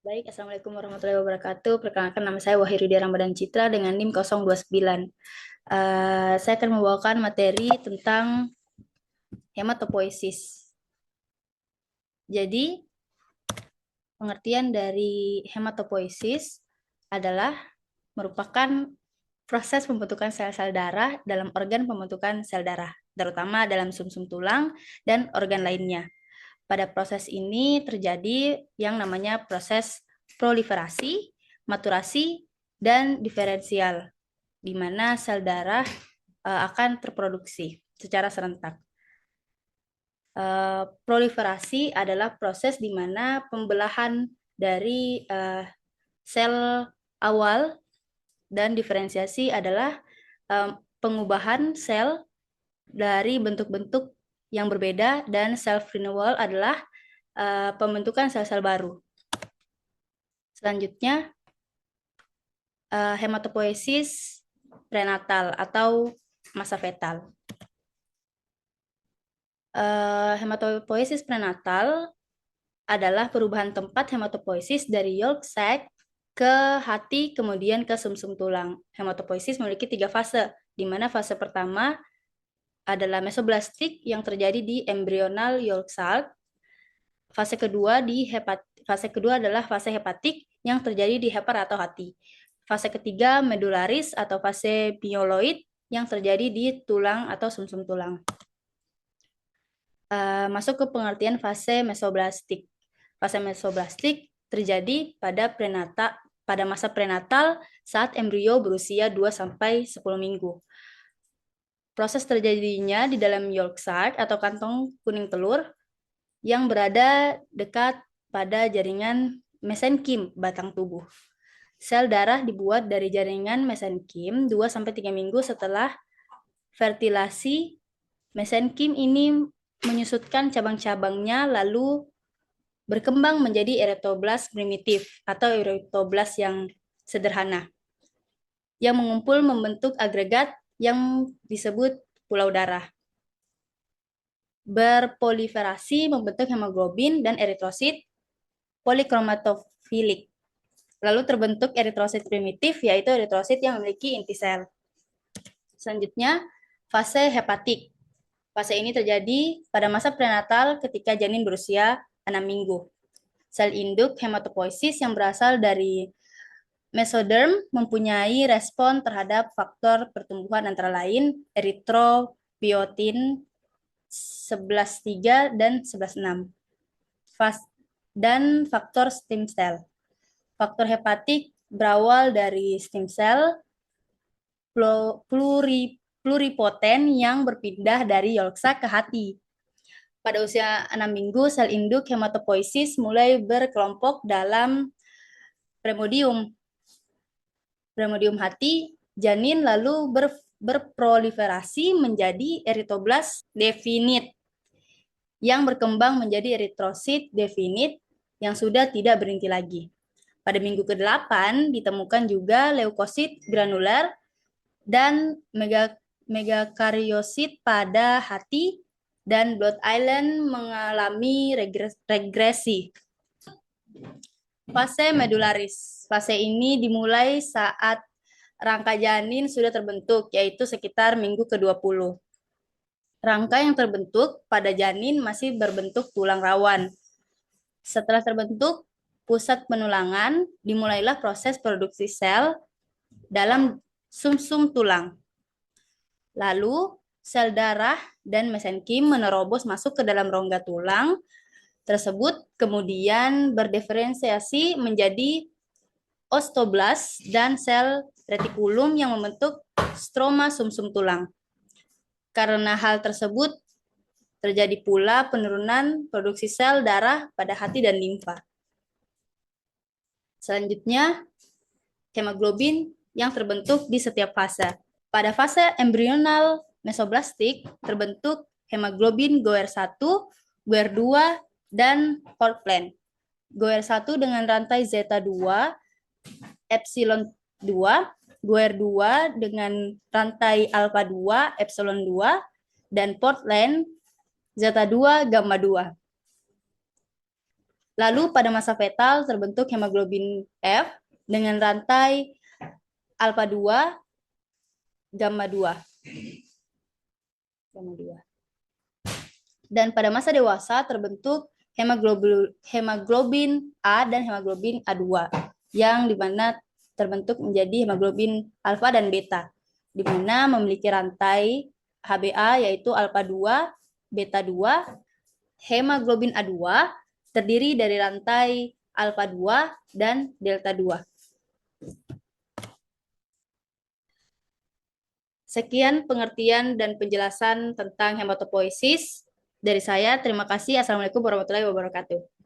Baik, Assalamualaikum warahmatullahi wabarakatuh. Perkenalkan nama saya Wahyrudia Ramadan Citra dengan NIM 029. Saya akan membawakan materi tentang hematopoiesis. Jadi, pengertian dari hematopoiesis adalah merupakan proses pembentukan sel-sel darah dalam organ pembentukan sel darah, terutama dalam sumsum tulang dan organ lainnya. Pada proses ini terjadi yang namanya proses proliferasi, maturasi, dan diferensial, di mana sel darah akan terproduksi secara serentak. Proliferasi adalah proses di mana pembelahan dari sel awal, dan diferensiasi adalah pengubahan sel dari bentuk-bentuk yang berbeda, dan self renewal adalah pembentukan sel-sel baru. Selanjutnya, hematopoiesis prenatal atau masa fetal. Hematopoiesis prenatal adalah perubahan tempat hematopoiesis dari yolk sac ke hati, kemudian ke sumsum tulang. Hematopoiesis memiliki 3 fase, di mana fase pertama adalah mesoblastik yang terjadi di embryonal yolk sac. Fase kedua adalah fase hepatik yang terjadi di hepar atau hati. Fase ketiga medularis atau fase myeloid yang terjadi di tulang atau sumsum tulang. Masuk ke pengertian fase mesoblastik. Fase mesoblastik terjadi pada masa prenatal saat embrio berusia 2-10 minggu. Proses terjadinya di dalam yolk sac atau kantong kuning telur yang berada dekat pada jaringan mesenkim batang tubuh. Sel darah dibuat dari jaringan mesenkim 2-3 minggu setelah fertilasi. Mesenkim ini menyusutkan cabang-cabangnya lalu berkembang menjadi erythroblast primitif atau erythroblast yang sederhana yang mengumpul membentuk agregat yang disebut pulau darah. Berproliferasi membentuk hemoglobin dan eritrosit polikromatoffilik. Lalu terbentuk eritrosit primitif, yaitu eritrosit yang memiliki inti sel. Selanjutnya, fase hepatik. Fase ini terjadi pada masa prenatal ketika janin berusia 6 minggu. Sel induk hematopoiesis yang berasal dari mesoderm mempunyai respon terhadap faktor pertumbuhan antara lain eritrobiotin 11.3 dan 11.6 dan faktor stem cell. Faktor hepatik berawal dari stem cell pluripoten yang berpindah dari yolk sac ke hati. Pada usia 6 minggu, sel induk hematopoiesis mulai berkelompok dalam primordium hati janin, lalu berproliferasi menjadi erythroblast definite yang berkembang menjadi eritrosit definite yang sudah tidak berinti lagi. Pada minggu ke-8 ditemukan juga leukosit granular dan megakaryosit pada hati, dan blood island mengalami regresi. Fase medularis. Fase ini dimulai saat rangka janin sudah terbentuk, yaitu sekitar minggu ke-20. Rangka yang terbentuk pada janin masih berbentuk tulang rawan. Setelah terbentuk pusat penulangan, dimulailah proses produksi sel dalam sumsum tulang. Lalu, sel darah dan mesenkim menerobos masuk ke dalam rongga tulang tersebut, kemudian berdiferensiasi menjadi osteoblast dan sel retikulum yang membentuk stroma sumsum tulang. Karena hal tersebut, terjadi pula penurunan produksi sel darah pada hati dan limfa. Selanjutnya, hemoglobin yang terbentuk di setiap fase. Pada fase embryonal mesoblastik terbentuk hemoglobin GOER1, GOER2, dan Portland. GOER1 dengan rantai zeta 2, epsilon 2, GOER2 dengan rantai alpha 2, epsilon 2, dan Portland zeta 2, gamma 2. Lalu pada masa fetal terbentuk hemoglobin F dengan rantai alfa 2, gamma 2. Gamma 2. Dan pada masa dewasa terbentuk hemoglobin A dan hemoglobin A2 yang dimana terbentuk menjadi hemoglobin alfa dan beta, di mana memiliki rantai HbA yaitu alfa 2, beta 2. Hemoglobin A2 terdiri dari rantai alfa 2 dan delta 2. Sekian pengertian dan penjelasan tentang hematopoiesis dari saya. Terima kasih. Assalamualaikum warahmatullahi wabarakatuh.